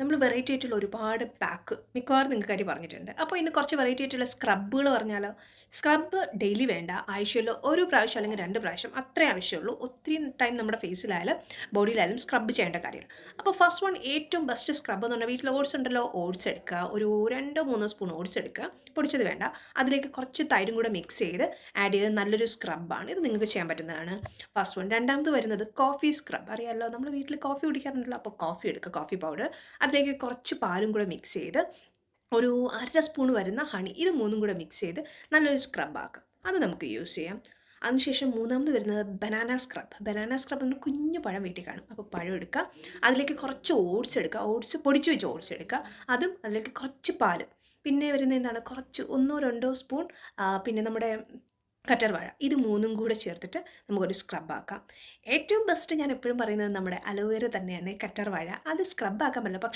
നമ്മൾ വെറൈറ്റി ആയിട്ടുള്ള ഒരുപാട് പാക്ക് മിക്കവാറും നിങ്ങൾക്ക് കാര്യം പറഞ്ഞിട്ടുണ്ട്. അപ്പോൾ ഇന്ന് കുറച്ച് വെറൈറ്റി ആയിട്ടുള്ള സ്ക്രബ്ബുകൾ പറഞ്ഞാലോ? സ്ക്രബ്ബ് ഡെയിലി വേണ്ട. ആഴ്ചയിൽ ഒരു പ്രാവശ്യം അല്ലെങ്കിൽ 2 പ്രാവശ്യം അത്രേ ആവശ്യമുള്ളൂ. ഒത്തിരി ടൈം നമ്മുടെ ഫേസിലായാലും ബോഡിയിലായാലും സ്ക്രബ്ബ് ചെയ്യേണ്ട കാര്യമാണ്. അപ്പോൾ ഫസ്റ്റ് വൺ ഏറ്റവും ബെസ്റ്റ് സ്ക്രബ്ബ് എന്ന് പറഞ്ഞാൽ വീട്ടിൽ ഓട്സ് ഉണ്ടല്ലോ, ഓട്സ് എടുക്കുക. ഒരു 2-3 സ്പൂൺ ഓട്സ് എടുക്കുക. പൊടിച്ചത് വേണ്ട. അതിലേക്ക് കുറച്ച് തൈരും കൂടെ മിക്സ് ചെയ്ത് ആഡ് ചെയ്ത് നല്ലൊരു സ്ക്രബ്ബാണ്. ഇത് നിങ്ങൾക്ക് ചെയ്യാൻ പറ്റുന്നതാണ്. First one. രണ്ടാമത് വരുന്നത് കോഫി സ്ക്രബ്. അറിയാമല്ലോ, നമ്മൾ വീട്ടിൽ കോഫി കുടിക്കാറുണ്ടല്ലോ. അപ്പോൾ കോഫി എടുക്കുക, കോഫി പൗഡർ. അതിലേക്ക് കുറച്ച് പാലും കൂടെ മിക്സ് ചെയ്ത് ഒരു 1/2 സ്പൂൺ വരുന്ന ഹണി, ഇത് മൂന്നും കൂടെ മിക്സ് ചെയ്ത് നല്ലൊരു സ്ക്രബ് ആക്കാം. അത് നമുക്ക് യൂസ് ചെയ്യാം. അതിനുശേഷം മൂന്നാമത് വരുന്നത് ബനാന സ്ക്രബ്. ബനാന സ്ക്രബ് എന്ന് കുഞ്ഞു പഴം വീട്ടിൽ കാണും. അപ്പോൾ പഴം എടുക്കുക, അതിലേക്ക് കുറച്ച് ഓട്സ് എടുക്കുക, ഓട്സ് പൊടിച്ച് വെച്ച ഓട്സ് എടുക്കുക, അതും അതിലേക്ക് കുറച്ച് പാലും. പിന്നെ വരുന്നത് എന്താണ്, കുറച്ച് 1-2 സ്പൂൺ പിന്നെ നമ്മുടെ കറ്റാർവാഴ, ഇത് മൂന്നും കൂടെ ചേർത്തിട്ട് നമുക്കൊരു സ്ക്രബ് ആക്കാം. ഏറ്റവും ബെസ്റ്റ് ഞാൻ എപ്പോഴും പറയുന്നത് നമ്മുടെ അലോവേര തന്നെയാണ്. കറ്റാർവാഴ അത് സ്ക്രബ് ആക്കാൻ പറ്റില്ല, പക്ഷേ